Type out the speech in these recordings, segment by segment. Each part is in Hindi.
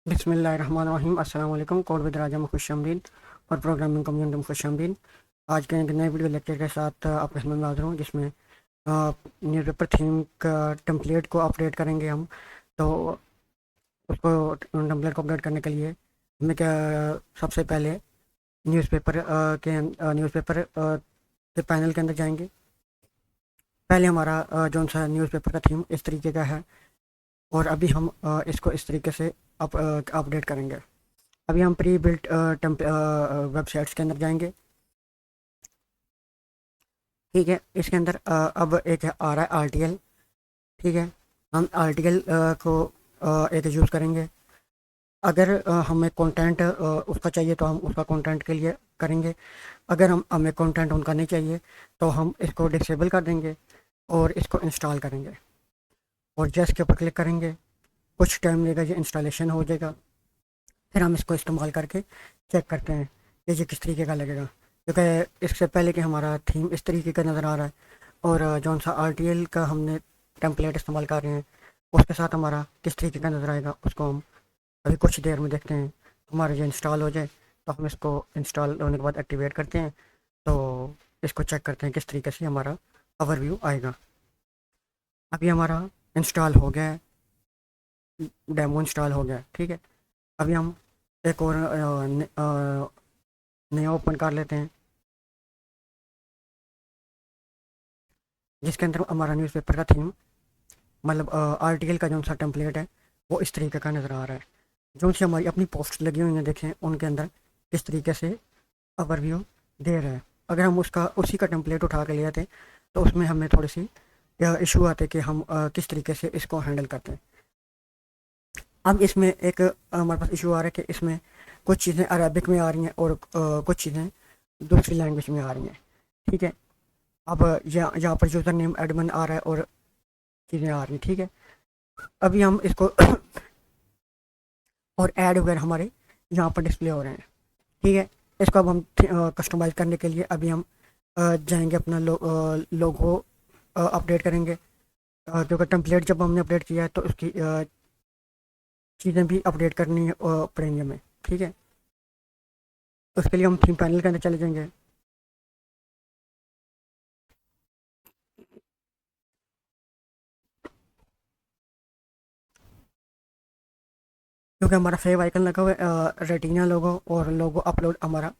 बिस्मिल्लाहिर्रहमानिर्रहीम। अस्सलाम वालेकुम। कोड विद राजा में खुश आमदीद और प्रोग्रामिंग कम्युनिटी में खुश आमदीद। आज के एक नए वीडियो लेक्चर के साथ आपके सामने हाजिर हूँ, जिसमें न्यूज़पेपर थीम का टेम्पलेट को अपडेट करेंगे हम। तो उसको टेम्पलेट को अपडेट करने के लिए हमें क्या, सबसे पहले न्यूज़पेपर के पैनल के अंदर जाएंगे। पहले हमारा जो सा न्यूज़पेपर का थीम इस तरीके का है, और अभी हम इसको इस तरीके से अपडेट करेंगे। अभी हम प्री बिल्ट वेबसाइट्स के अंदर जाएंगे। ठीक है, इसके अंदर अब एक आ रहा है आर। ठीक है, हम आर को एक यूज़ करेंगे। अगर हमें कंटेंट उसका चाहिए तो हम उसका कंटेंट के लिए करेंगे। अगर हमें कंटेंट उनका नहीं चाहिए तो हम इसको डिसेबल कर देंगे और इसको इंस्टॉल करेंगे, और जस्ट के ऊपर क्लिक करेंगे। कुछ टाइम लेगा, ये इंस्टॉलेशन हो जाएगा। फिर हम इसको इस्तेमाल करके चेक करते हैं कि ये किस तरीके का लगेगा, क्योंकि इससे पहले कि हमारा थीम इस तरीके का नज़र आ रहा है, और जौन सा आर का हमने टेम्पलेट इस्तेमाल कर रहे हैं उसके साथ हमारा किस तरीके का नज़र आएगा, उसको हम अभी कुछ देर में देखते हैं। हमारा ये इंस्टॉल हो जाए तो हम इसको इंस्टॉल होने के बाद एक्टिवेट करते हैं। तो इसको चेक करते हैं किस तरीके से हमारा ओवरव्यू आएगा। अभी हमारा इंस्टॉल हो गया है, डेमो इंस्टॉल हो गया है। ठीक है, अभी हम एक और नया ओपन कर लेते हैं, जिसके अंदर हमारा न्यूज़पेपर का थीम, मतलब आर्टिकल का जो सा टेम्पलेट है वो इस तरीके का नज़र आ रहा है। जो सी हमारी अपनी पोस्ट लगी हुई हैं, देखें उनके अंदर किस तरीके से ओवरव्यू दे रहा है। अगर हम उसका उसी का टेम्पलेट उठा के ले आते तो उसमें हमें थोड़ी सी इशू आते कि हम किस तरीके से इसको हैंडल करते हैं। अब इसमें एक हमारे पास इशू आ रहा है कि इसमें कुछ चीज़ें अरबिक में आ रही हैं और कुछ चीज़ें दूसरी लैंग्वेज में आ रही हैं। ठीक है, अब यहाँ पर यूज़र नेम एडमिन आ रहा है और चीज़ें आ रही हैं। ठीक है, अभी हम इसको और ऐड वगैरह हमारे यहाँ पर डिस्प्ले हो रहे हैं। ठीक है, इसको अब हम कस्टमाइज़ करने के लिए अभी हम जाएंगे अपना लोगो अपडेट करेंगे, क्योंकि टेम्पलेट जब हमने अपडेट किया है तो उसकी चीज़ें भी अपडेट करनी पड़ेंगी हमें। ठीक है, उसके लिए हम थीम पैनल के अंदर चले जाएंगे। क्योंकि हमारा फेव आइकन लगा हुआ है रेटिना लोगो, और लोगो अपलोड हमारा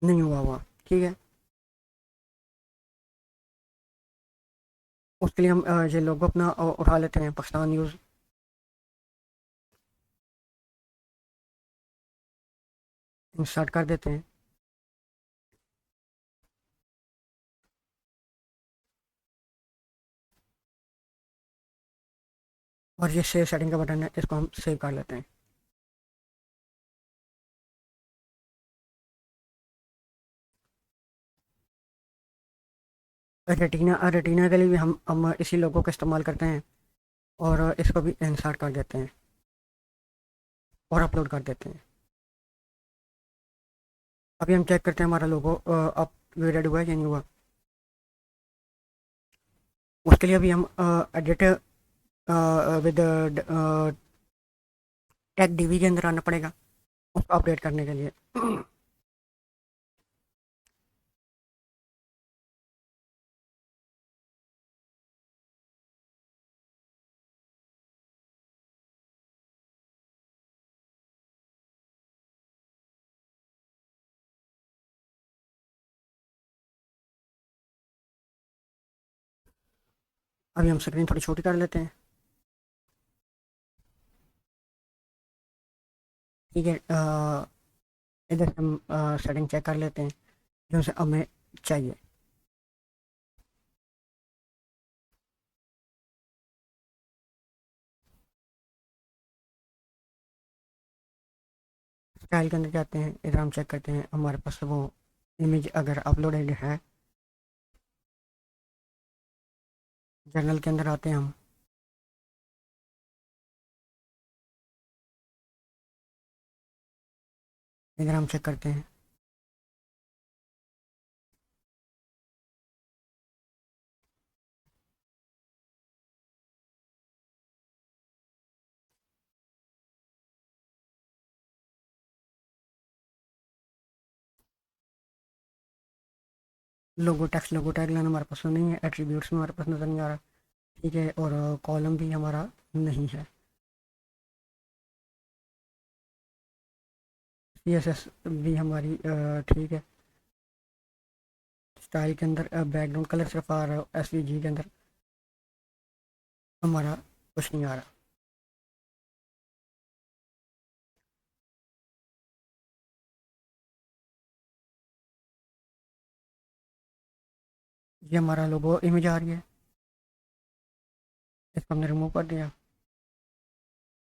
नहीं हुआ हुआ। ठीक है, उसके लिए हम ये लोगो अपना उठा लेते हैं, पाकिस्तान न्यूज़। इंसर्ट कर देते हैं, और ये सेव सेटिंग का बटन है, इसको हम सेव कर लेते हैं। रेटिना रेटिना के लिए भी हम इसी लोगो का इस्तेमाल करते हैं, और इसको भी इंसर्ट कर देते हैं और अपलोड कर देते हैं। अभी हम चेक करते हैं हमारा लोगो अपग्रेडेड हुआ है या नहीं हुआ। उसके लिए अभी हम एडिट विद टेक डीवी के अंदर आना पड़ेगा उसको अपडेट करने के लिए। अभी हम स्क्रीन थोड़ी छोटी कर लेते हैं। ठीक है, इधर से हम सेटिंग चेक कर लेते हैं जो से हमें चाहिए। स्टाइल के अंदर जाते हैं, इधर हम चेक करते हैं हमारे पास वो इमेज अगर अपलोडेड है। जर्नल के अंदर आते हैं हम, इधर हम चेक करते हैं। लोगो टैगलाइन हमारे पास नहीं है, एट्रीब्यूट्स में हमारे पास नज़र नहीं आ रहा। ठीक है, और कॉलम भी हमारा नहीं है। CSS भी हमारी ठीक है। स्टाइल के अंदर बैकग्राउंड कलर सिर्फ आ रहा है, SVG के अंदर हमारा कुछ नहीं आ रहा। ये हमारा लोगो इमेज आ रही है, इसको हमने रिमूव कर दिया।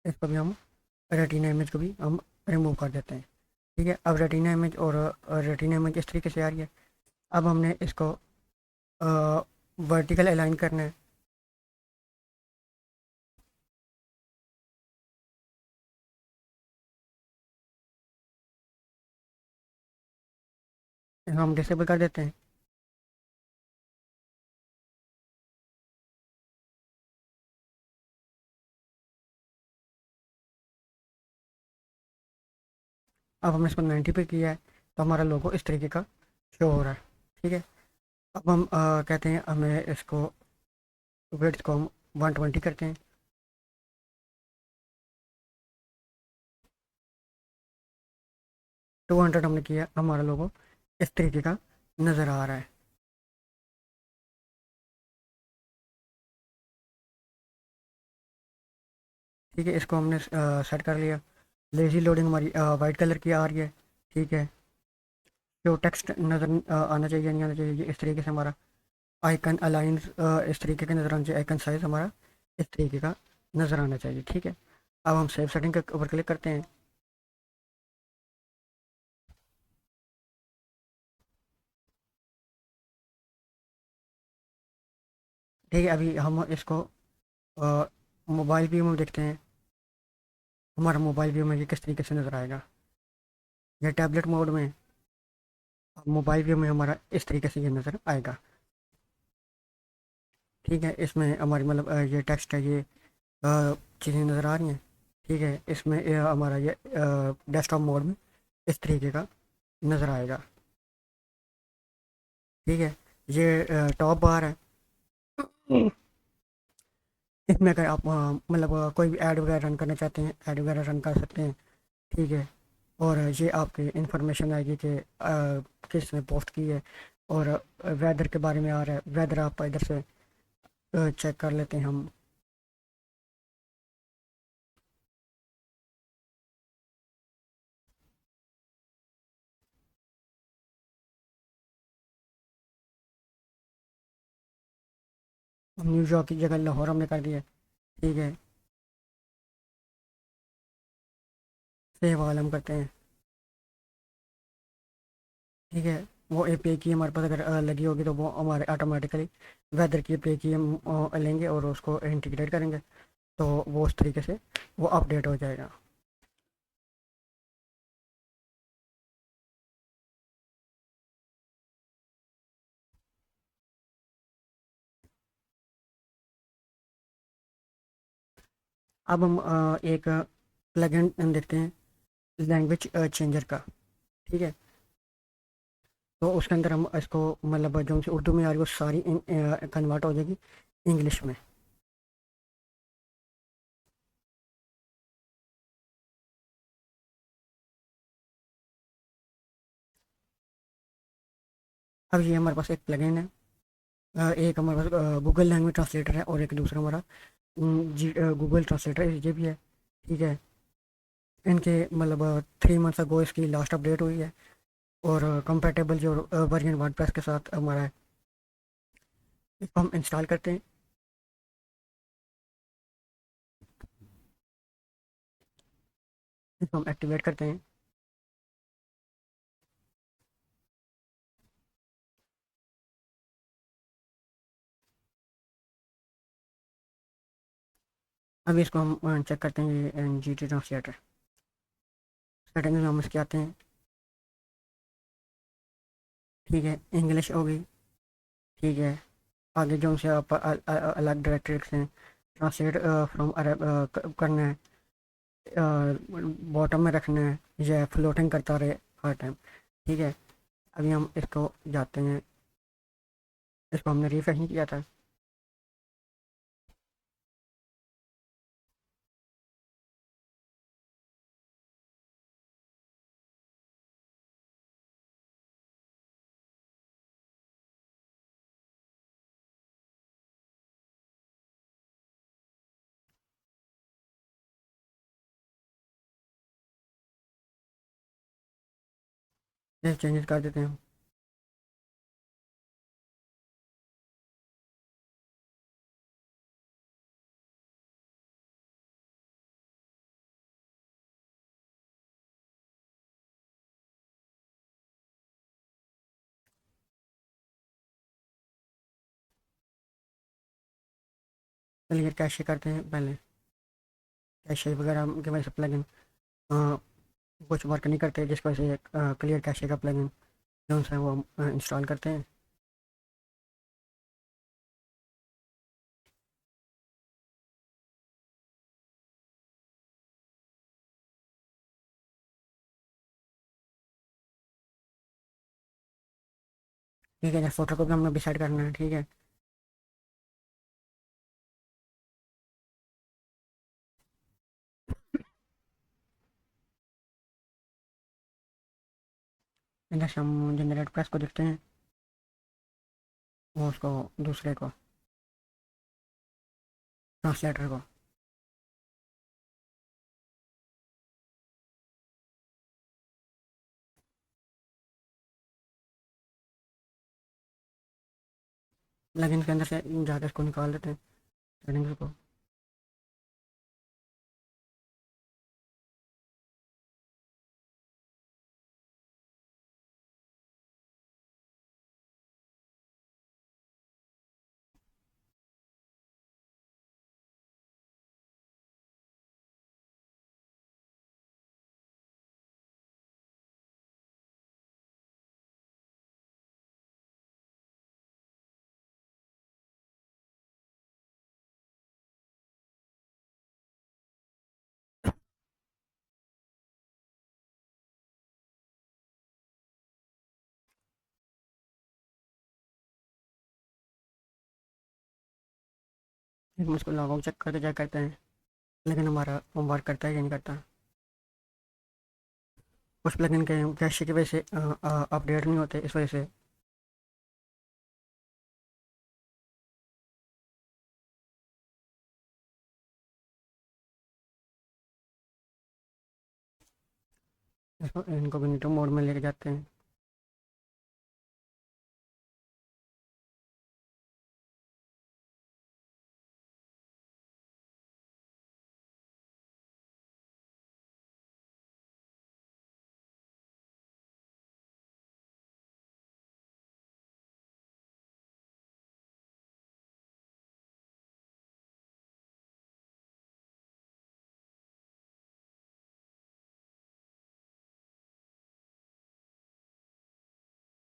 इसको भी हम रेटिना इमेज को भी हम रिमूव कर देते हैं। ठीक है, अब रेटिना इमेज और रेटिना इमेज इस तरीके से आ रही है। अब हमने इसको वर्टिकल अलाइन करना है। इसको हम डिसेबल कर देते हैं। अब हमने इसको 90 पे किया है, तो हमारा लोगो इस तरीके का शो हो रहा है। ठीक है, अब हम कहते हैं हमें इसको विड्थ को हम 120 करते हैं। 200 हमने किया, हमारा लोगो इस तरीके का नज़र आ रहा है। ठीक है, इसको हमने सेट कर लिया। लेजी लोडिंग हमारी वाइट कलर की आ रही है। ठीक है, जो टेक्स्ट नज़र आना चाहिए नहीं आना चाहिए, ये इस तरीके से हमारा आइकन अलाइंस इस तरीके का नज़र आना चाहिए। आइकन साइज़ हमारा इस तरीके का नज़र आना चाहिए। ठीक है, अब हम सेव सेटिंग के ऊपर क्लिक करते हैं। ठीक है, अभी हम इसको मोबाइल व्यू में देखते हैं। हमारा मोबाइल व्यू में ये किस तरीके से नज़र आएगा। ये टैबलेट मोड में, मोबाइल व्यू में हमारा इस तरीके से ये नज़र आएगा। ठीक है, इसमें हमारी मतलब ये टेक्स्ट है, ये चीज़ें नज़र आ रही हैं। ठीक है, इसमें हमारा ये डेस्कटॉप मोड में इस तरीके का नज़र आएगा। ठीक है, ये टॉप बार है। हम्म। इसमें अगर आप मतलब कोई भी ऐड वगैरह रन करना चाहते हैं, ऐड वगैरह रन कर सकते हैं। ठीक है, और ये आपकी इंफॉर्मेशन आएगी कि किसने पोस्ट की है, और वेदर के बारे में आ रहा है। वेदर आप इधर से चेक कर लेते हैं हम। न्यूयॉर्क की जगह लाहौर हमने कर दिया है। ठीक है, सेव वाल हम करते हैं। ठीक है, वो API की हमारे पास अगर लगी होगी तो वो हमारे ऑटोमेटिकली वेदर की API की हम लेंगे और उसको इंटीग्रेट करेंगे, तो वो उस तरीके से वो अपडेट हो जाएगा। अब हम एक प्लगइन देखते हैं लैंग्वेज चेंजर का। ठीक है, तो उसके अंदर हम इसको मतलब जो से उर्दू में आ रही है वो सारी कन्वर्ट हो जाएगी इंग्लिश में। अब ये हमारे पास एक प्लगइन है। एक हमारे पास गूगल लैंग्वेज ट्रांसलेटर है, और एक दूसरा हमारा जी गूगल ट्रांसलेटर ये भी है। ठीक है, इनके मतलब 3 मंथ्स अगो इसकी लास्ट अपडेट हुई है, और कंपेटेबल जो वर्जन वर्डप्रेस के साथ हमारा है। इसको हम इंस्टॉल करते हैं। इसको हम एक्टिवेट करते हैं। अभी इसको हम चेक करते हैं, ये GT ट्रांसलेटर सेटिंग्स में हम इसके आते हैं। ठीक है, इंग्लिश होगी। ठीक है, आगे जो उनसे आप अलग डायरेक्टरी हैं, ट्रांसलेट फ्रॉम अरब करना है, बॉटम में रखना है, या फ्लोटिंग करता रहे हर टाइम। ठीक है, अभी हम इसको जाते हैं इसको हमने रिफ्रेश नहीं किया था। ये चेंजेस कर देते हैं। चलिए कैशे करते हैं पहले। कैशे वगैरह की वजह से प्लगइन कुछ वर्क नहीं करते, जिसकी वजह से क्लियर कैशे का प्लगइन जो है वो इंस्टॉल करते हैं। ठीक है, जैसे फोटो को भी हमने डिसाइड करना है। ठीक है, जैसे हम जनरेट प्रेस को देखते हैं, वो उसको दूसरे को ट्रांसलेटर को प्लगइन के अंदर से जाकर इसको निकाल देते हैं सेटिंग्स को। फिर हम उसको लॉग आउट चेक करते चेक करते हैं, लेकिन हमारा वो वर्क करता है या नहीं करता। उस प्लगइन के कैशे की वजह से अपडेट नहीं होते, इस वजह से। इसको इनकोग्निटो मोड में लेके जाते हैं।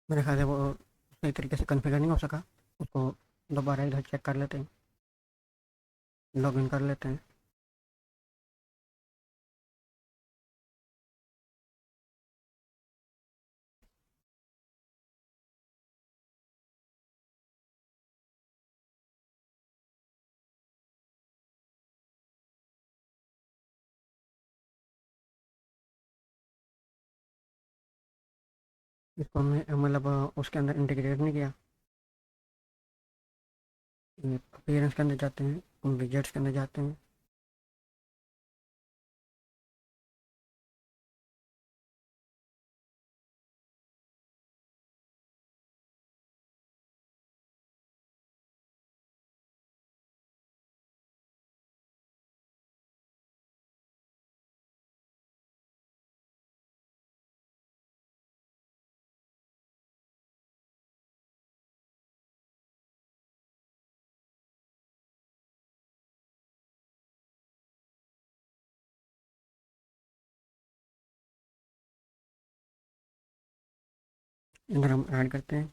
मेरे ख्याल से वो सही तरीके से कन्फिगर नहीं हो सका। उसको दोबारा इधर चेक कर लेते हैं, लॉग इन कर लेते हैं। इसको हमने मतलब उसके अंदर इंटीग्रेट नहीं किया। अपीयरेंस के अंदर जाते हैं, विजेट्स के अंदर जाते हैं। इधर हम ऐड करते हैं।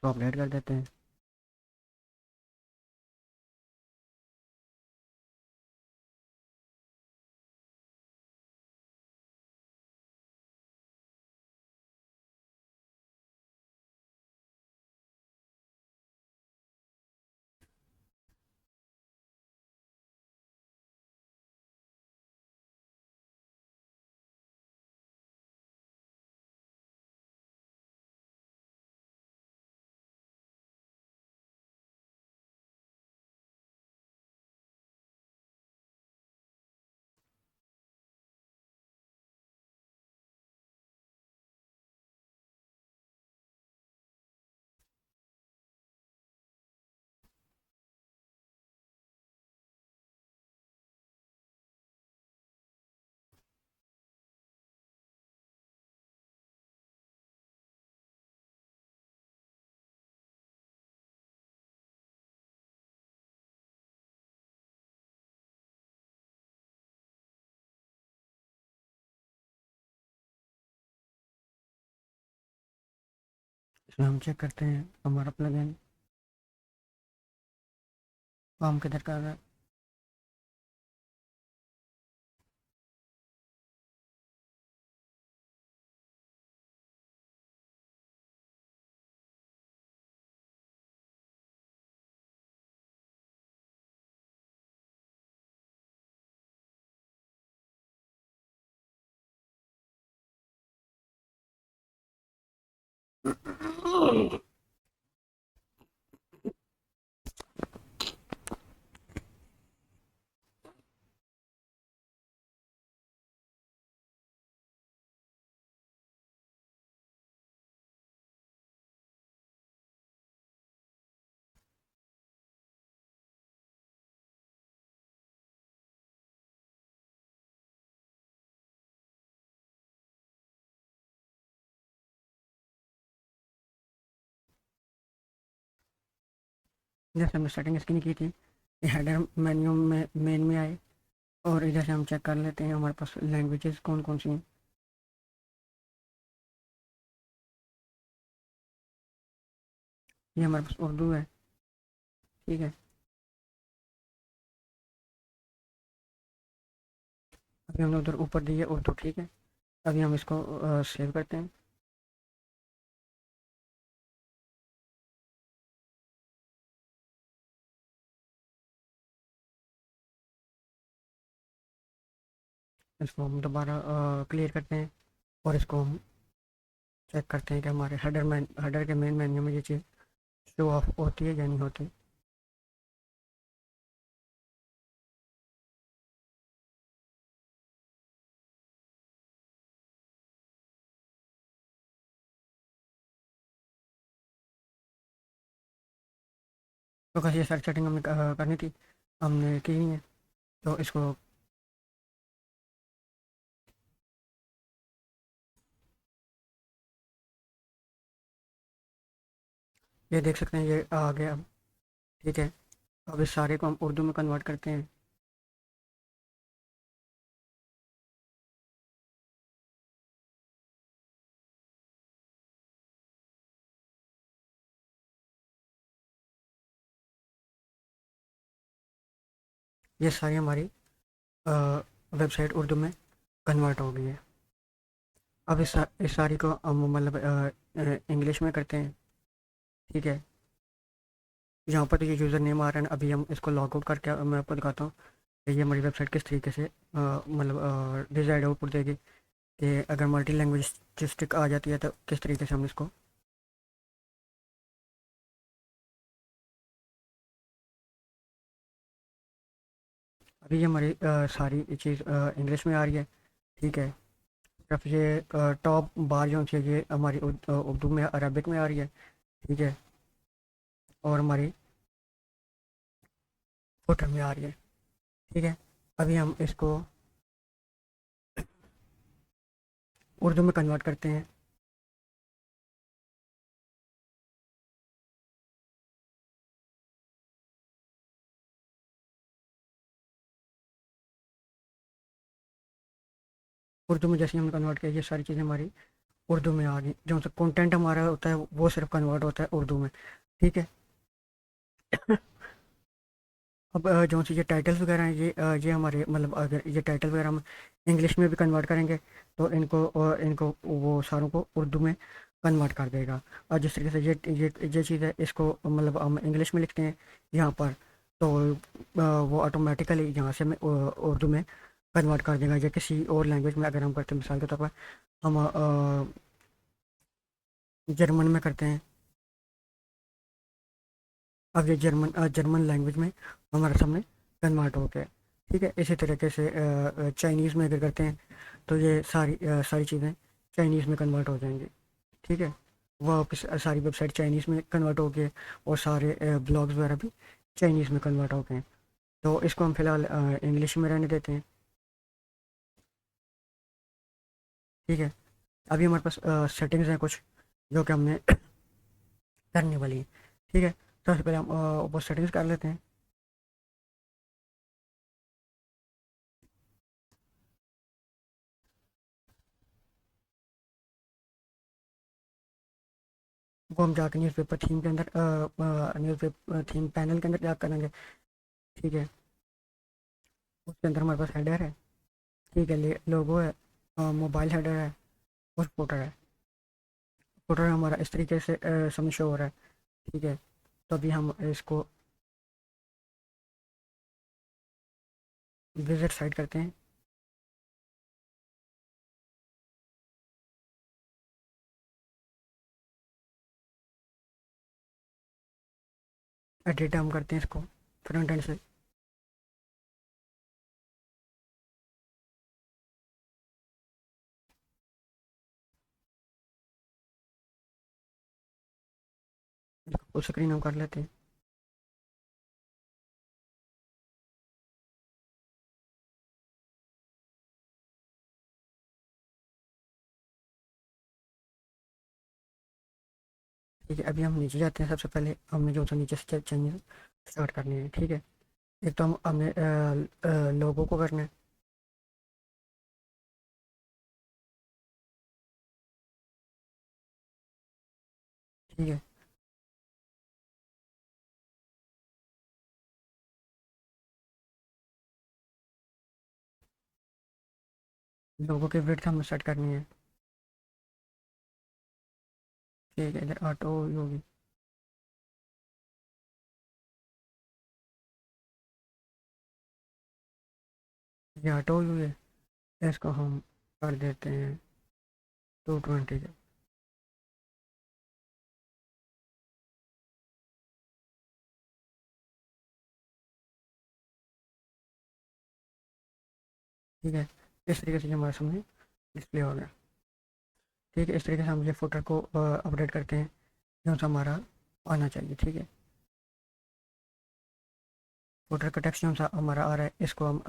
तो अपडेट कर देते हैं। इसमें हम चेक करते हैं हमारा प्लगइन काम किधर कर रहा है। जैसे हमने सेटिंग इसकी नहीं की थी, ये हेडर मेन्यू में मेन में आए, और इधर से हम चेक कर लेते हैं हमारे पास लैंग्वेजेस कौन कौन सी हैं। ये हमारे पास उर्दू है, ठीक है। अभी हमने उधर ऊपर दी है उर्दू, ठीक है। अभी हम इसको सेव करते हैं। इसको हम दोबारा क्लियर करते हैं, और इसको हम चेक करते हैं कि हमारे हेडर के मेन मेन्यू में ये चीज़ शो ऑफ होती है या नहीं होती। तो कैसे ये सारी सेटिंग हमने करनी थी, हमने की नहीं है। तो इसको ये देख सकते हैं, ये आ गया अब, ठीक है। अब इस सारे को हम उर्दू में कन्वर्ट करते हैं। ये सारी हमारी वेबसाइट उर्दू में कन्वर्ट हो गई है। अब इस सारी को हम मतलब इंग्लिश में करते हैं, ठीक है। यहाँ पर तो ये यूज़र नेम आ रहा है ना, अभी हम इसको लॉग आउट करके मैं आपको दिखाता हूँ कि ये हमारी वेबसाइट किस तरीके से मतलब डिजायर्ड आउटपुट देगी, कि अगर मल्टी लैंग्वेजिस्टिक आ जाती है तो किस तरीके से हम इसको। अभी ये हमारी सारी चीज़ इंग्लिश में आ रही है, ठीक है। सिर्फ ये टॉप बार जो है ये हमारी उर्दू में अरबिक में आ रही है, ठीक है। और हमारी फुटर में आ रही है, ठीक है। अभी हम इसको उर्दू में कन्वर्ट करते हैं। उर्दू में जैसे हमने कन्वर्ट किया, ये सारी चीज़ें हमारी उर्दू में आ गई। जो सा कंटेंट हमारा होता है वो सिर्फ कन्वर्ट होता है उर्दू में, ठीक है। अब जो सी ये टाइटल्स वगैरह हैं, ये हमारे मतलब अगर ये टाइटल वगैरह हम इंग्लिश में भी कन्वर्ट करेंगे तो इनको वो सारों को उर्दू में कन्वर्ट कर देगा। और जिस तरीके से ये चीज़ है, इसको मतलब हम इंग्लिश में लिखते हैं यहाँ पर, तो वो ऑटोमेटिकली यहाँ से हमें उर्दू में कन्वर्ट कर देगा। या किसी और लैंग्वेज में अगर हम करते हैं, मिसाल के तौर पर हम जर्मन में करते हैं। अब ये जर्मन लैंग्वेज में हमारे सामने कन्वर्ट हो गया, ठीक है। इसी तरीके से चाइनीज़ में अगर करते हैं तो ये सारी चीज़ें चाइनीज़ में कन्वर्ट हो जाएंगी, ठीक है। वापस सारी वेबसाइट चाइनीज़ में कन्वर्ट हो गए, और सारे ब्लॉग्स वगैरह भी चाइनीज़ में कन्वर्ट हो गए। तो इसको हम फिलहाल इंग्लिश में रहने देते हैं, ठीक है। अभी हमारे पास सेटिंग्स हैं कुछ जो कि हमने करने वाली है, ठीक है। सबसे पहले हम वो सेटिंग्स कर लेते हैं। वो हम जाकर न्यूज़पेपर थीम के अंदर न्यूज़पेपर थीम पैनल के अंदर जा करेंगे। ठीक है, उसके अंदर हमारे पास हेडर है। ठीक है, लोगो है, मोबाइल हेडर है और फुटर है। फुटर हमारा इस तरीके से सामने शो हो रहा है। ठीक है, तो अभी हम इसको विजिट साइड करते हैं। एडिट हम करते हैं इसको फ्रंट एंड से। फुल स्क्रीन हम कर लेते हैं। ठीक है, अभी हम नीचे जाते हैं। सबसे पहले हमने जो सा नीचे से चेंजेस स्टार्ट करने हैं। ठीक है, एक तो हम हमने लोगो को करना है। ठीक है, लोगों की विड्थ हमें सेट करनी है। ठीक है, इधर ऑटो होगी। ये ऑटो हुई है, इसको हम कर देते हैं 220 के। ठीक है, इस तरीके से ये हमारे सामने डिस्प्ले हो गया। ठीक है, इस तरीके से हम ये फोटो को अपडेट करते हैं जो सा हमारा आना चाहिए। ठीक है, फोटो का टेक्स्ट जो सा हमारा आ रहा है, इसको हम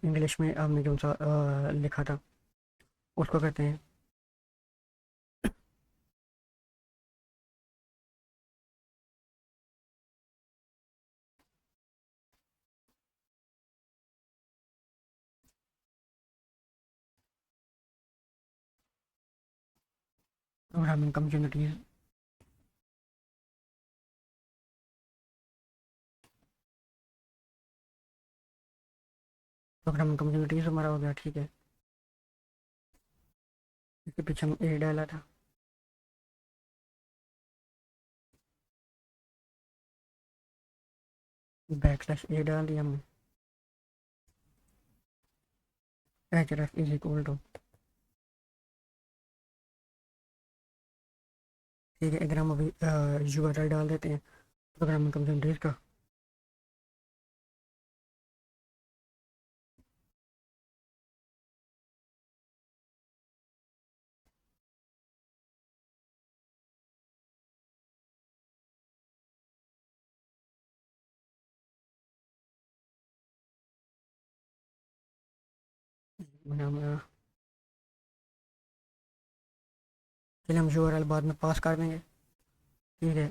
इंग्लिश में हमने जो सा लिखा था उसको कहते हैं। Programming communities. प्रोग्रामिंग कम्युनिटीज हमारा हो गया। ठीक है, इसके पीछे हम ए डाला था। बैक स्लैश ए डाल दिया हमने। H ref is equal to. ठीक है, इधर हम अभी यूआरएल डाल देते हैं प्रोग्रामिंग कम्युनिटीज का। हम चलिए हम यूआरएल बाद में पास कर देंगे। ठीक है,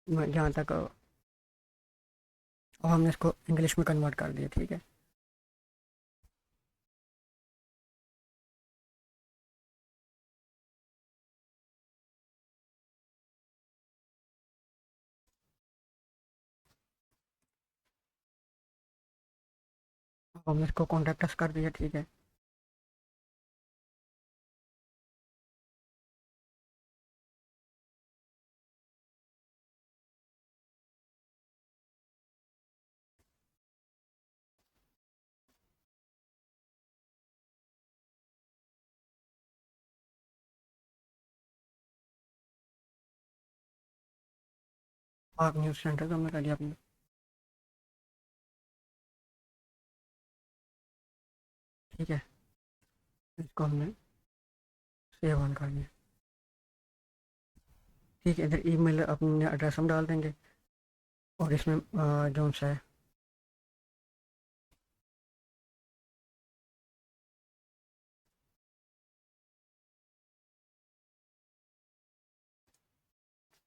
जहाँ तक अब हमने इसको इंग्लिश में कन्वर्ट कर दिया। ठीक है, अब हमने इसको कॉन्टैक्ट अस कर दिया। ठीक है, आप न्यूज़ सेंटर तो हमने कर दिया अपने। ठीक है, इसको हमने सेव ऑन कर दिया। ठीक है, इधर ईमेल अपने एड्रेस हम डाल देंगे और इसमें जो सा है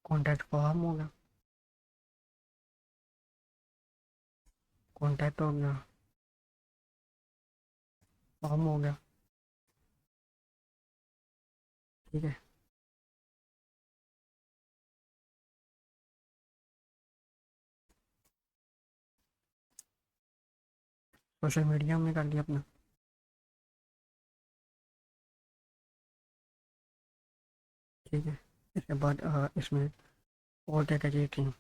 कॉन्टैक्ट फॉर्म होगा। कॉन्टैक्ट हो गया, फॉर्म हो गया। ठीक है, सोशल मीडिया हमने कर लिया अपना। ठीक है, इसके बाद इसमें और क्या क्या चीज़ थी।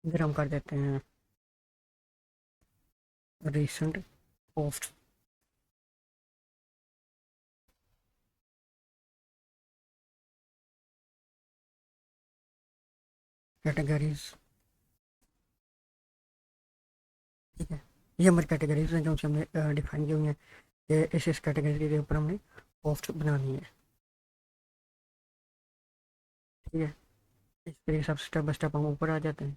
इधर हम कर देते हैं रिसेंट पोस्ट कैटेगरीज। ठीक है, ये हमारी कैटेगरीज हैं जो कि हमने डिफाइन की हुई हैं कि इस कैटेगरी के ऊपर हमने पोस्ट बनानी है। ठीक है, इस तरीके से स्टेप बाय स्टेप हम ऊपर आ जाते हैं।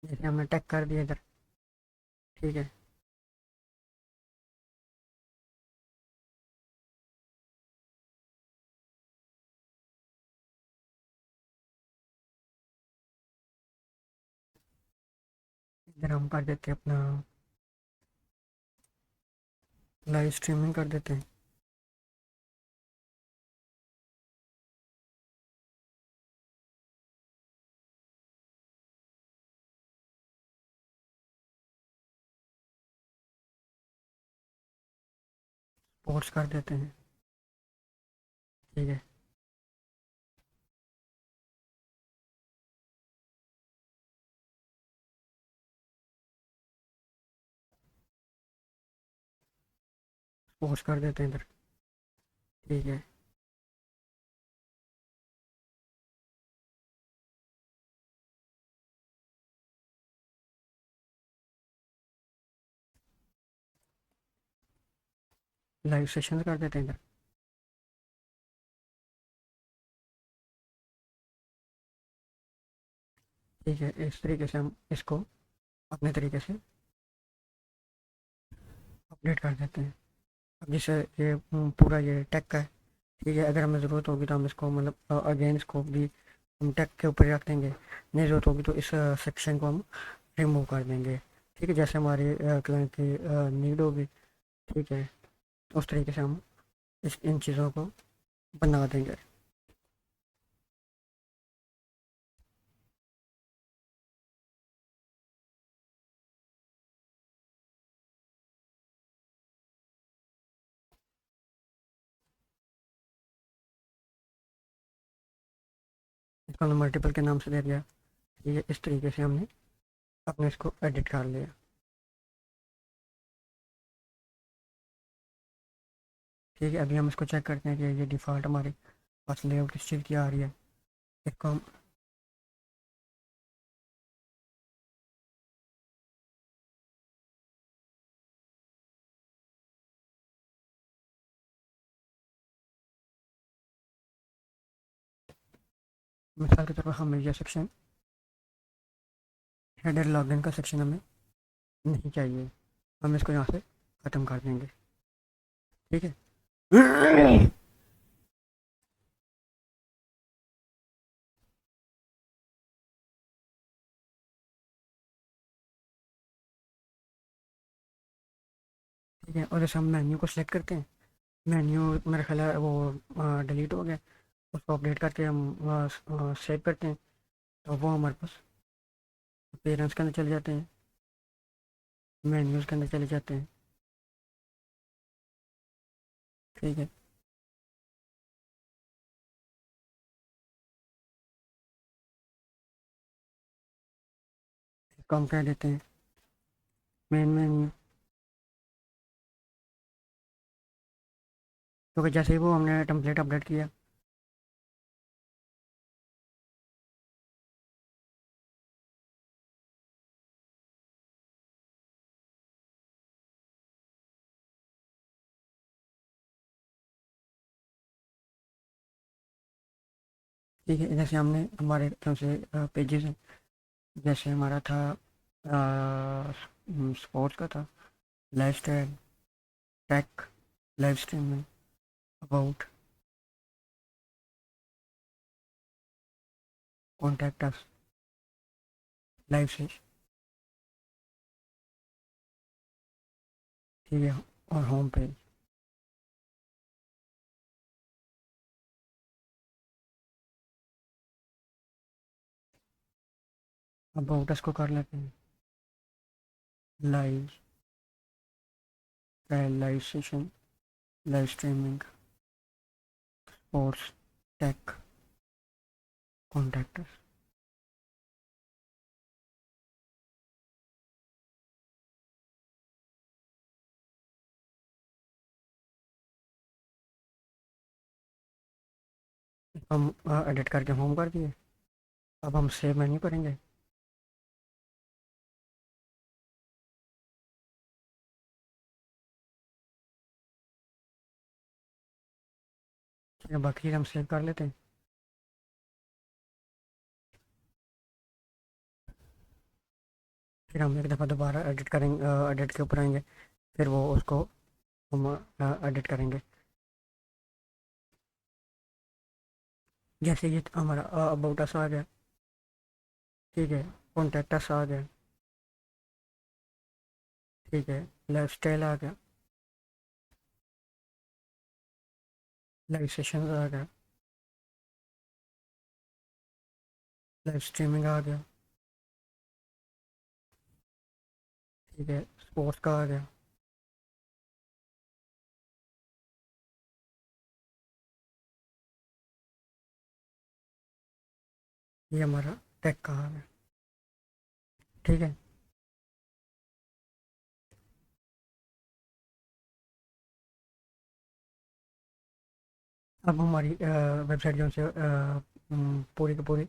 जैसे हमने टैग कर दिया इधर। ठीक है, इधर हम कर देते हैं अपना लाइव स्ट्रीमिंग कर देते हैं। पोस्ट कर देते हैं। ठीक है, पोस्ट कर देते हैं इधर। ठीक है, लाइव सेशन कर देते हैं इधर। ठीक है, इस तरीके से हम इसको अपने तरीके से अपडेट कर देते हैं। अब जैसे ये पूरा ये टैग का है। ठीक है, अगर हमें ज़रूरत होगी तो हम इसको मतलब अगेन इसको भी हम टैग के ऊपर रख देंगे। नहीं ज़रूरत होगी तो इस सेक्शन को हम रिमूव कर देंगे। ठीक है, जैसे हमारे क्लाइंट की नीड होगी। ठीक है, उस तरीके से हम इन चीज़ों को बना देंगे। इसको हमने मल्टीपल के नाम से दे दिया। ठीक है, इस तरीके से हमने अपने इसको एडिट कर लिया। ठीक है, अभी हम इसको चेक करते हैं कि ये डिफ़ॉल्ट हमारे पास लेआउट किस चीज़ की आ रही है। इसको हम मिसाल के तौर पर हमें यह सेक्शन हेडर लॉगिन का सेक्शन हमें नहीं चाहिए। हम इसको यहाँ से ख़त्म कर देंगे। ठीक है। ठीक है, और जैसे हम मेन्यू को सिलेक्ट करते हैं। मेन्यू मेरा ख्याल है वो डिलीट हो गया। उसको अपडेट करके हम सेव करते हैं तो वो हमारे पास पेरेंट्स के अंदर चले जाते हैं, मेन्यूज़ के अंदर चले जाते हैं। ठीक है, इसको हम कह देते हैं मेन मेन्यू। क्योंकि जैसे ही वो हमने टेम्पलेट अपडेट किया। ठीक है, जैसे हमने हमारे कौन से पेजेस हैं, जैसे हमारा था स्पोर्ट्स का था, lifestyle, tech, live streaming, about, contact us, live से, ठीक है, और होम पेज। अबाउट अस को कर लेते हैं live, live session, live streaming, sports, tech, contact us. हम एडिट करके होम कर दिए। अब हम सेव मेन्यू करेंगे। ठीक है, बाकी हम सेव कर लेते हैं। फिर हम एक दफ़ा दोबारा एडिट करेंगे, एडिट के ऊपर आएंगे, फिर वो उसको हम एडिट करेंगे। जैसे ये हमारा अबाउट अस आ गया, ठीक है, कॉन्टैक्ट अस आ गया, ठीक है, लाइफ स्टाइल आ गया, लाइव सेशन आ गया, लाइव स्ट्रीमिंग आ गया, ठीक है, स्पोर्ट्स का आ गया, ये हमारा टेक का आ गया। ठीक है, अब हमारी वेबसाइट जो से पूरी की पूरी,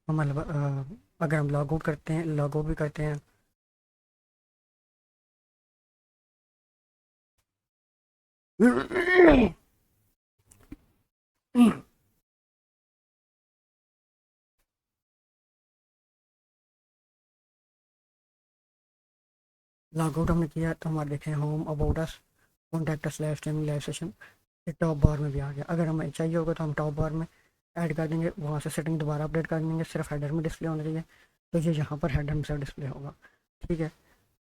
मतलब अगर हम लॉग आउट करते हैं, लॉग आउट भी करते हैं, लॉग आउट हमने किया तो हमारे देखें home, about us, contact us, live streaming, live session, ये टॉप बार में भी आ गया। अगर हमें चाहिए होगा तो हम टॉप बार में ऐड कर देंगे, वहाँ से सेटिंग दोबारा अपडेट कर देंगे, सिर्फ हेडर में डिस्प्ले होना चाहिए, तो ये यहाँ पर हेडर में से डिस्प्ले होगा। ठीक है,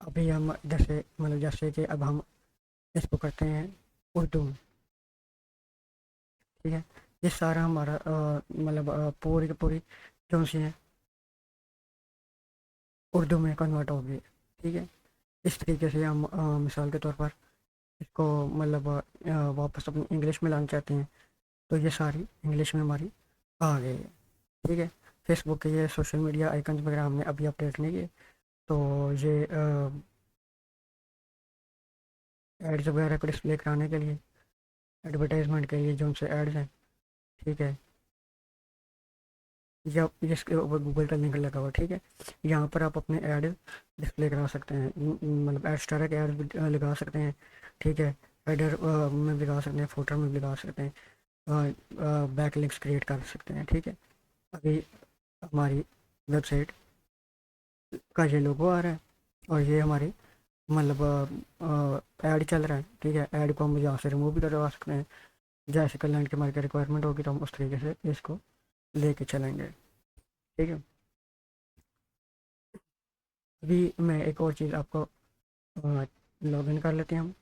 अभी हम जैसे मतलब जैसे कि अब हम इसको करते हैं उर्दू में। ठीक है, ये सारा हमारा मतलब पूरी की पूरी जो सी है उर्दू में कन्वर्ट हो गई। ठीक है, इस तरीके से हम मिसाल के तौर पर इसको मतलब वापस अपनी इंग्लिश में लाना चाहते हैं, तो ये सारी इंग्लिश में हमारी आ गई है। ठीक है, फेसबुक के ये सोशल मीडिया आइकन्स वगैरह हमने अभी अपडेट नहीं किए, तो ये एड्स वगैरह को डिस्प्ले कराने के लिए, एडवर्टाइजमेंट के लिए जो उनसे एड्स हैं, ठीक है, या जिसके ऊपर गूगल का लिंक लगा हुआ, ठीक है, यहाँ पर आप अपने ऐड डिस्प्ले करा सकते हैं, मतलब एड स्टार के ऐड भी लगा सकते हैं। ठीक है, हेडर में भी लगा सकते हैं, फोटो में भी लगा सकते हैं, बैक लिंक्स क्रिएट कर सकते हैं। ठीक है, अभी हमारी वेबसाइट का ये लोगो आ रहा है और ये हमारी मतलब ऐड चल रहा है। ठीक है, ऐड को हम यहाँ से रिमूव भी करवा सकते हैं, जैसे क्लाइंट की हमारी रिक्वायरमेंट होगी तो हम उस तरीके से इसको लेके चलेंगे। ठीक है, अभी मैं एक और चीज़ आपको लॉग इन कर लेते हैं हम।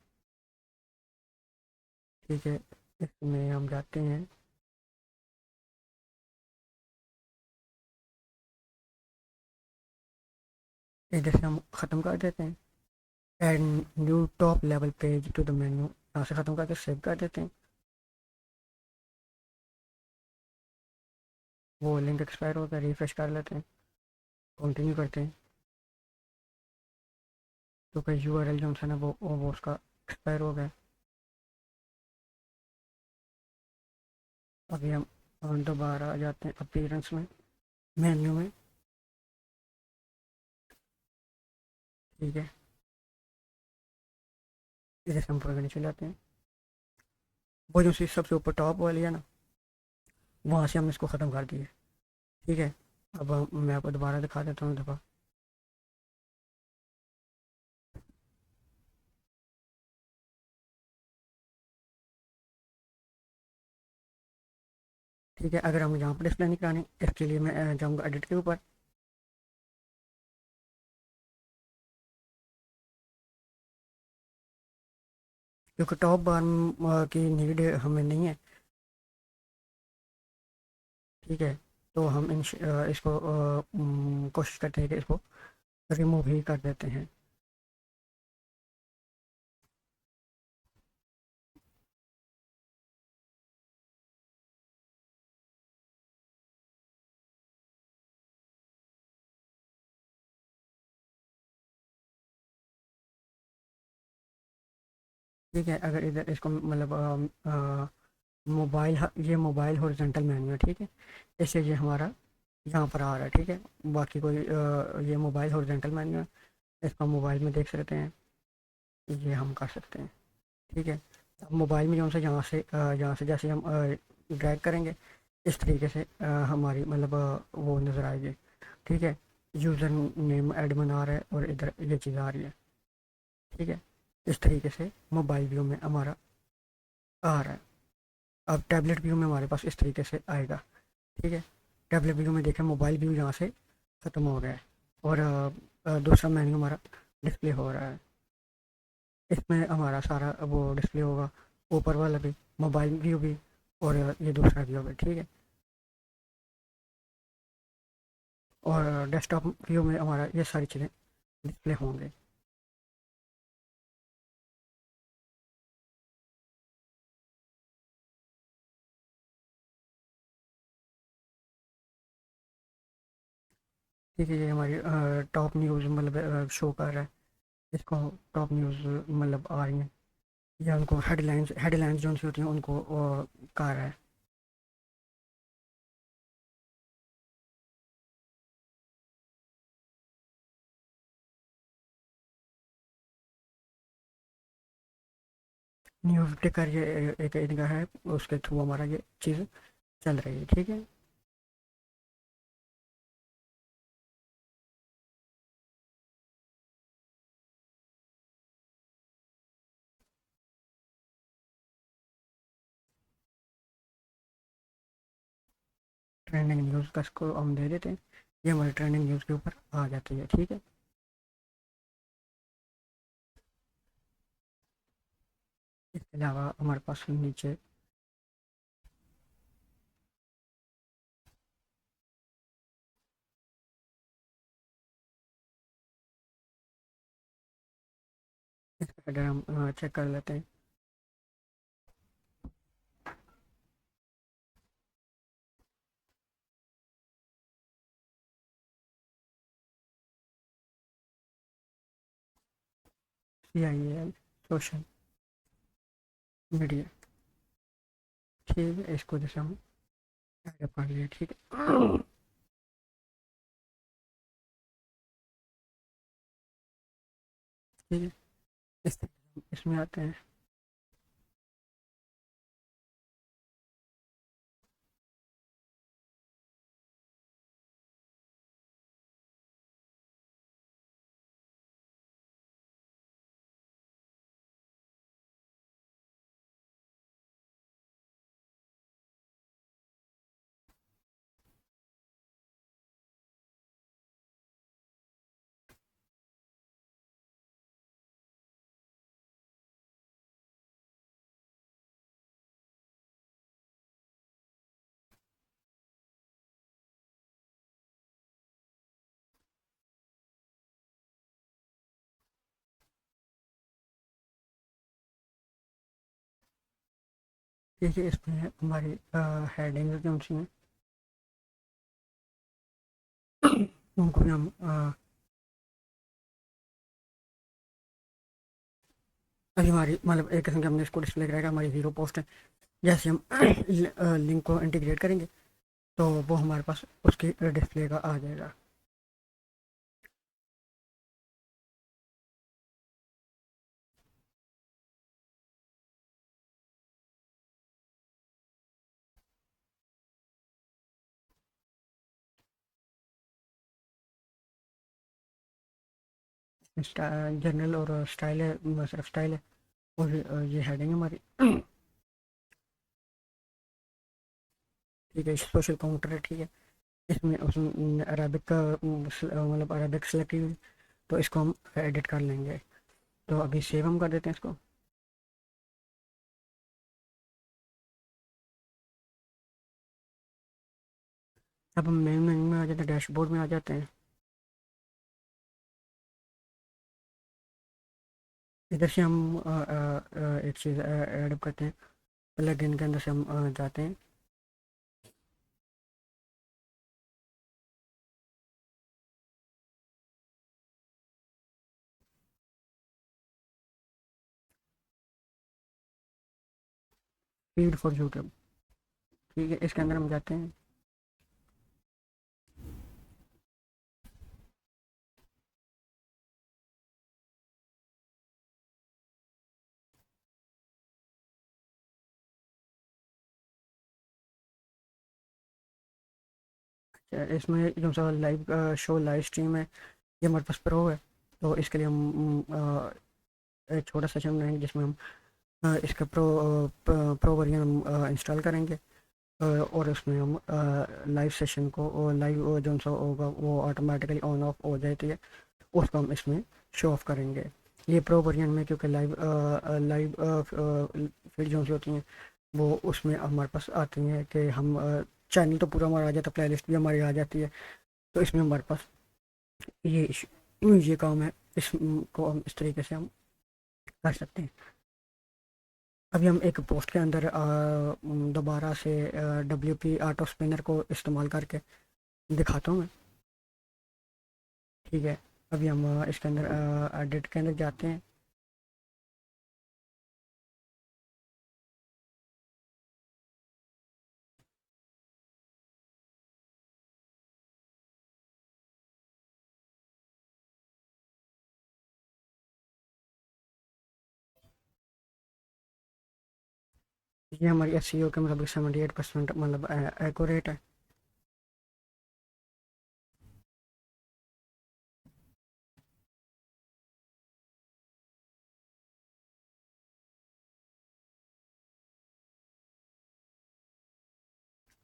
ठीक है, इसमें हम जाते हैं, इधर से हम ख़त्म कर देते हैं, add new top level page to the menu, यहाँ से ख़त्म करके सेव कर देते हैं। वो लिंक एक्सपायर हो गया, रिफ्रेश कर लेते हैं, कंटिन्यू करते हैं, क्योंकि यूआरएल जो है ना वो उसका एक्सपायर हो गया। अभी हम दोबारा आ जाते हैं अपीयरेंस में, मेन्यू में। ठीक है, इधर से हम ऊपर नीचे जाते हैं, वो जो चीज़ सबसे ऊपर टॉप वाली है ना, वहाँ से हमने इसको ख़त्म कर दिया। ठीक है, अब मैं आपको दोबारा दिखा देता हूँ दफ़ा। ठीक है, अगर हम यहाँ पर डिस्प्ले नहीं करानी, इसके लिए मैं जाऊँगा एडिट के ऊपर। क्योंकि टॉप बार की नीड हमें नहीं है। ठीक है, तो हम इसको कोशिश करते हैं कि इसको रिमूव ही कर देते हैं। ठीक है, अगर इधर इसको मतलब मोबाइल, ये मोबाइल हॉरिजॉन्टल मेन्यू है। ठीक है, इससे ये हमारा यहाँ पर आ रहा है। ठीक है, बाकी कोई ये मोबाइल हॉरिजॉन्टल मेन्यू है, इसको मोबाइल में देख सकते हैं, ये हम कर सकते हैं। ठीक है, अब मोबाइल में जो से यहाँ से जैसे हम ड्रैग करेंगे, इस तरीके से हमारी मतलब वो नज़र आएगी। ठीक है, यूज़र नेम एडमिन आ रहा है और इधर ये चीज़ आ रही है। ठीक है, इस तरीके से मोबाइल व्यू में हमारा आ रहा है। अब टैबलेट व्यू में हमारे पास इस तरीके से आएगा। ठीक है, टैबलेट व्यू में देखें मोबाइल व्यू यहाँ से ख़त्म हो गया है और दूसरा मेन्यू हमारा डिस्प्ले हो रहा है। इसमें हमारा सारा वो डिस्प्ले होगा, ऊपर वाला भी, मोबाइल व्यू भी, और ये दूसरा व्यू भी। ठीक है, और डेस्कटॉप व्यू में हमारा ये सारी चीज़ें डिस्प्ले होंगे। ठीक है, ये हमारी टॉप न्यूज़ मतलब शो कर रहा है, इसको टॉप न्यूज़ मतलब आ रही हैं, या उनको हेडलाइंस हेडलाइंस जो सी होती हैं उनको कह रहा है। न्यूज़ टिकर ये एक इनका है, उसके थ्रू हमारा ये चीज़ चल रही है। ठीक है, ट्रेंडिंग न्यूज़ का इसको हम दे देते हैं, ये हमारी ट्रेंडिंग न्यूज़ के ऊपर आ जाती है। ठीक है, इसके अलावा हमारे पास नीचे इसका हेडर हम चेक कर लेते हैं। CIAL social media. ठीक है, इसको जैसे हम ऐड कर लिए। ठीक है, ठीक है, इस तरह से हम इसमें आते हैं। ठीक है, इसमें हमारी हेडिंग जो सी हैं उनको भी हम अभी हमारी मतलब एक किस्म के हमने इसको डिस्प्ले कराएगा, हमारी हीरो पोस्ट है। जैसे हम लिंक को इंटीग्रेट करेंगे तो वो हमारे पास उसकी डिस्प्ले का आ जाएगा। जनरल और स्टाइल है, सिर्फ स्टाइल है। और ये हेडिंग है हमारी। ठीक है, सोशल काउंटर है। ठीक है, इसमें उसमें अरबिक का मतलब अरबिक सेलेक्ट की हुई, तो इसको हम एडिट कर लेंगे। तो अभी सेव हम कर देते हैं इसको। अब हम मेन मेन्यू में आ जाते हैं, डैशबोर्ड में आ जाते हैं। इधर से हम एक चीज़ ऐड करते हैं, प्लगइन के अंदर से हम जाते हैं। Feed for YouTube. ठीक है, इसके अंदर हम जाते हैं। इसमें जो सा लाइव शो लाइव स्ट्रीम है, ये हमारे पास प्रो है। तो इसके लिए हम एक छोटा सेशन बनाएंगे जिसमें हम इसका प्रो वर्जन हम इंस्टॉल करेंगे। और उसमें हम लाइव सेशन को लाइव जो सा होगा वो ऑटोमेटिकली ऑन ऑफ हो जाती है, उसको हम इसमें शो ऑफ करेंगे। ये प्रो वर्जन में, क्योंकि लाइव लाइव फीड जो सी होती हैं वो उसमें हमारे पास आती हैं कि हम चैनल तो पूरा हमारा आ जाता है, प्ले लिस्ट भी हमारी आ जाती है। तो इसमें हमारे पास ये ये काम है, इसको हम इस तरीके से हम कर सकते हैं। अभी हम एक पोस्ट के अंदर दोबारा से WP ऑटो स्पिनर को इस्तेमाल करके दिखाता हूँ मैं। ठीक है, अभी हम इसके अंदर एडिट के अंदर जाते हैं। ये हमारी SEO के मतलब 78% मतलब एक्यूरेट है।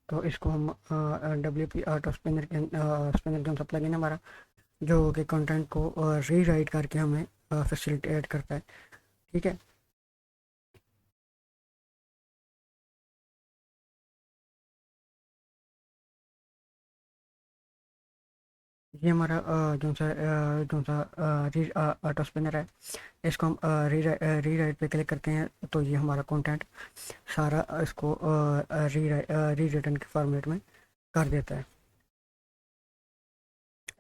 तो इसको हम WP ऑटो स्पिनर के स्पिनर जो सा प्लगइन है हमारा, जो कि कंटेंट को री राइट करके हमें फैसिलिटेट करता है। ठीक है, ये हमारा जो सा री ऑटो स्पिनर है, इसको हम री राइट पे क्लिक करते हैं तो ये हमारा कंटेंट सारा इसको री रिटर्न के फॉर्मेट में कर देता है,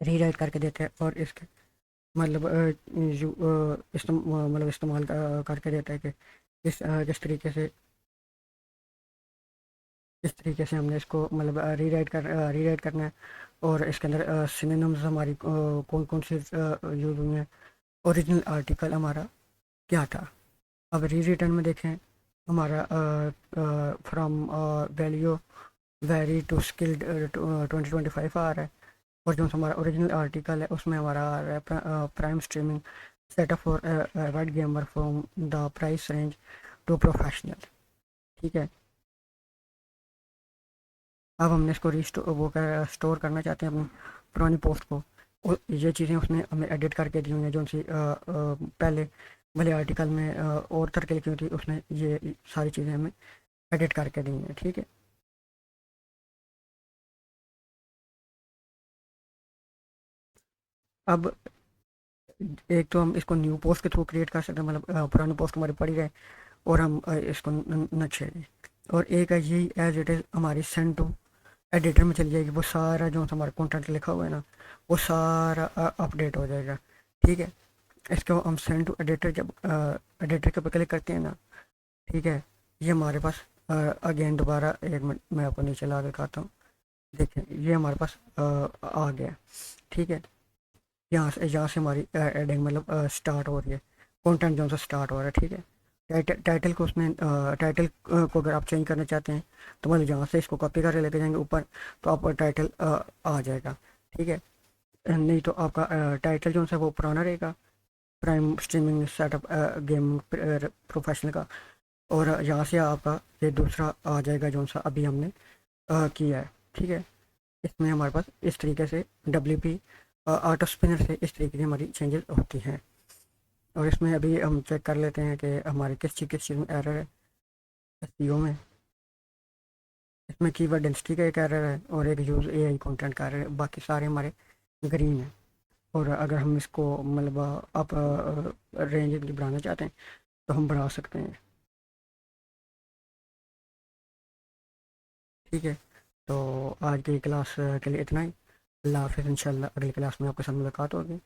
री राइट करके देते हैं। और इसके मतलब मतलब इस्तेमाल करके देता है कि किस तरीके से हमने इसको मतलब री राइट करना है। और इसके अंदर सिनोनिम्स हमारी कौन कौन सी यूज हुई हैं। ओरिजिनल आर्टिकल हमारा क्या था। अब री रिटर्न में देखें, हमारा from value very to skilled 2025 आ रहा है। और जो हमारा ओरिजिनल आर्टिकल है उसमें हमारा आ रहा है prime streaming setup for wide gamer from the price range to professional. ठीक है, अब हमने इसको रीस्टोर वो कर स्टोर करना चाहते हैं अपनी पुरानी पोस्ट को। और ये चीज़ें उसने हमें एडिट करके दी हुई हैं, जो सी पहले भले आर्टिकल में और तरह की लिखी हुई थी, उसने ये सारी चीज़ें हमें एडिट करके दी हैं। ठीक है, अब एक तो हम इसको न्यू पोस्ट के थ्रू क्रिएट कर सकते हैं, मतलब पुरानी पोस्ट हमारी पड़ी रहे और हम इसको न छेड़ें। और एक है यही एज इट इज़ हमारी सेंड टू एडिटर में चली जाएगी, वो सारा जो हमारा कंटेंट लिखा हुआ है ना वो सारा अपडेट हो जाएगा। ठीक है, इसको हम सेंड टू एडिटर जब एडिटर के ऊपर क्लिक करते हैं ना, ठीक है, ये हमारे पास अगेन दोबारा एक मिनट मैं आपको नीचे ला के दिखाता हूँ। देखें, ये हमारे पास आ गया। ठीक है, यहाँ से हमारी एडिंग मतलब स्टार्ट हो रही है, कंटेंट जो सा स्टार्ट हो रहा है। ठीक है, टाइटल को उसमें टाइटल को अगर आप चेंज करना चाहते हैं तो मतलब यहाँ से इसको कॉपी करके लेके जाएंगे ऊपर, तो आपका टाइटल आ जाएगा। ठीक है, नहीं तो आपका टाइटल जो है वो पुराना रहेगा, prime streaming setup game professional का। और यहाँ से आपका ये दूसरा आ जाएगा जो सा अभी हमने किया है, ठीक है। इसमें हमारे पास इस तरीके से WP ऑटो स्पिनर से इस तरीके की हमारी चेंजेस होती हैं। और इसमें अभी हम चेक कर लेते हैं कि हमारे किस चीज़ में एरर है। SEO में इसमें कीवर्ड डेंसिटी का एक एरर है और एक यूज़ AI कंटेंट का एरर है, बाकी सारे हमारे ग्रीन है। और अगर हम इसको मतलब आप रेंज बढ़ाना चाहते हैं तो हम बढ़ा सकते हैं, ठीक है। तो आज की क्लास के लिए इतना ही। अल्लाह हाफ़िज़, इंशाल्लाह अगली क्लास में आपके साथ मुलाकात होगी।